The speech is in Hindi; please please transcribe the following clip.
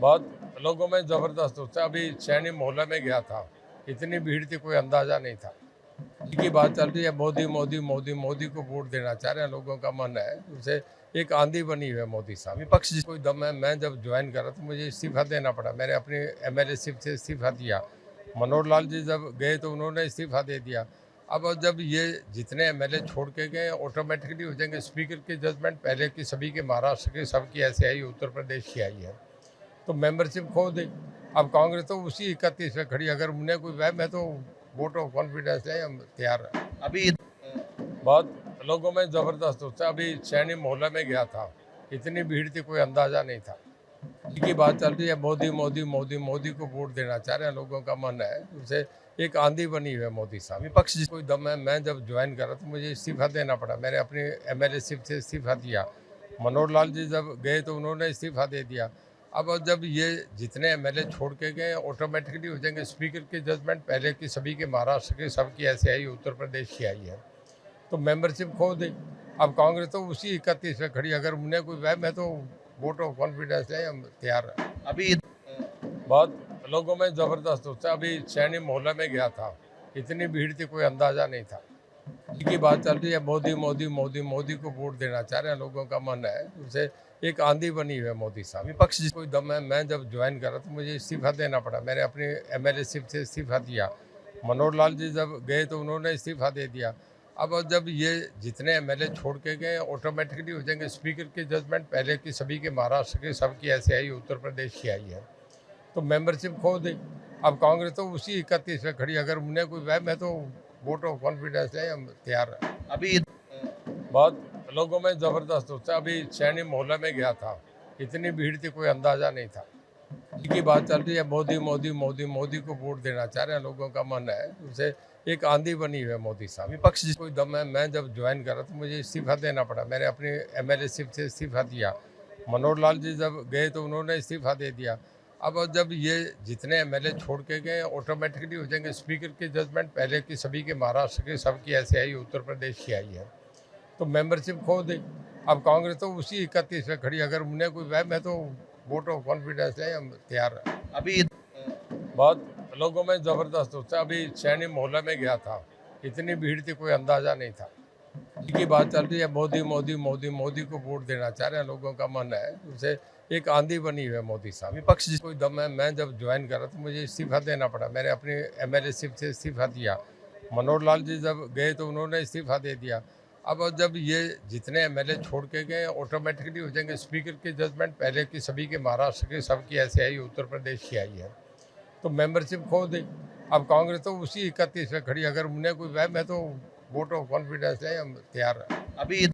बहुत लोगों में ज़बरदस्त उत्साह। अभी सैनी मोहल्ला में गया था, इतनी भीड़ थी कोई अंदाज़ा नहीं था। की बात चल रही है, मोदी मोदी मोदी मोदी को वोट देना चाह रहे हैं, लोगों का मन है। उसे एक आंधी बनी हुई है मोदी साहब। विपक्ष कोई दम है। मैं जब ज्वाइन करा तो मुझे इस्तीफा देना पड़ा। मैंने अपनी एमएलए शिप से इस्तीफा दिया। मनोहर लाल जी जब गए तो उन्होंने इस्तीफा दे दिया। अब जब ये जितने एमएलए छोड़ के गए ऑटोमेटिकली हो जाएंगे। स्पीकर की जजमेंट पहले की सभी के, महाराष्ट्र की सबकी ऐसे आई, उत्तर प्रदेश की आई है, तो मेंबरशिप खो दी। अब कांग्रेस तो उसी 31 पे खड़ी। अगर उन्हें कोई वहम है तो वोट ऑफ कॉन्फिडेंस है, हम तैयार हैं। अभी बहुत लोगों में ज़बरदस्त उत्साह। अभी सैनी मोहल्ला में गया था, इतनी भीड़ थी कोई अंदाज़ा नहीं था। की बात चल रही है, मोदी मोदी मोदी मोदी को वोट देना चाह रहे हैं, लोगों का मन है। उसे एक आंधी बनी हुई है मोदी साहब। विपक्ष कोई दम है। मैं जब ज्वाइन करा तो मुझे इस्तीफा देना पड़ा। मैंने अपनी एमएलए शिप से इस्तीफा दिया। मनोहर लाल जी जब गए तो उन्होंने इस्तीफा दे दिया। अब जब ये जितने एमएलए छोड़ के गए ऑटोमेटिकली हो जाएंगे। स्पीकर की जजमेंट पहले की सभी के, महाराष्ट्र की सबकी ऐसे आई, उत्तर प्रदेश की आई है, तो मेंबरशिप खो दी। अब कांग्रेस तो उसी 31 पे खड़ी। अगर उन्हें कोई वहम है तो वोट ऑफ कॉन्फिडेंस है, हम तैयार हैं। अभी बहुत लोगों में ज़बरदस्त उत्साह। अभी सैनी मोहल्ला में गया था, इतनी भीड़ थी कोई अंदाज़ा नहीं था। की बात चल रही है, मोदी मोदी मोदी मोदी को वोट देना चाह रहे हैं, लोगों का मन है। उसे एक आंधी बनी हुई है मोदी साहब। विपक्ष कोई दम है। मैं जब ज्वाइन करा तो मुझे इस्तीफा देना पड़ा। मैंने अपनी एमएलए शिप से इस्तीफा दिया। मनोहर लाल जी जब गए तो उन्होंने इस्तीफा दे दिया। अब जब ये जितने एमएलए छोड़ के गए ऑटोमेटिकली हो जाएंगे। स्पीकर की जजमेंट पहले की सभी के, महाराष्ट्र की सबकी ऐसे आई, उत्तर प्रदेश की आई है, तो मेंबरशिप खो दी। अब कांग्रेस तो उसी 31 पे खड़ी। अगर उन्हें कोई वहम है तो वोट ऑफ कॉन्फिडेंस है, हम तैयार हैं। अभी बहुत लोगों में ज़बरदस्त उत्साह। अभी सैनी मोहल्ला में गया था, इतनी भीड़ थी कोई अंदाज़ा नहीं था। की बात चल रही है, मोदी मोदी मोदी मोदी को वोट देना चाह रहे हैं, लोगों का मन है। उसे एक आंधी बनी हुई है मोदी साहब। विपक्ष कोई दम है। मैं जब ज्वाइन करा तो मुझे इस्तीफा देना पड़ा। मैंने अपनी एमएलए शिप से इस्तीफा दिया। मनोहर लाल जी जब गए तो उन्होंने इस्तीफा दे दिया। अब जब ये जितने एमएलए छोड़ के गए ऑटोमेटिकली हो जाएंगे। स्पीकर की जजमेंट पहले की सभी के, महाराष्ट्र की सबकी ऐसे आई, उत्तर प्रदेश की आई है, तो मेंबरशिप खो दी। अब कांग्रेस तो उसी 31 पे खड़ी। अगर उन्हें कोई वहम है तो वोट ऑफ कॉन्फिडेंस है, हम तैयार हैं। अभी बहुत लोगों में ज़बरदस्त उत्साह। अभी सैनी मोहल्ला में गया था, इतनी भीड़ थी कोई अंदाज़ा नहीं था। की बात चल रही है, मोदी मोदी मोदी मोदी को वोट देना चाह रहे हैं, लोगों का मन है। उसे एक आंधी बनी हुई है मोदी साहब। विपक्ष कोई दम है। मैं जब ज्वाइन करा तो मुझे इस्तीफा देना पड़ा। मैंने अपनी एमएलए शिप से इस्तीफा दिया। मनोहर लाल जी जब गए तो उन्होंने इस्तीफा दे दिया। अब जब ये जितने एमएलए छोड़ के गए ऑटोमेटिकली हो जाएंगे। स्पीकर की जजमेंट पहले की सभी के, महाराष्ट्र की सबकी ऐसे आई, उत्तर प्रदेश की आई है, तो मेंबरशिप खो दी। अब कांग्रेस तो उसी 31 पे खड़ी। अगर उन्हें कोई वहम है तो वोट ऑफ कॉन्फिडेंस है, हम तैयार हैं। अभी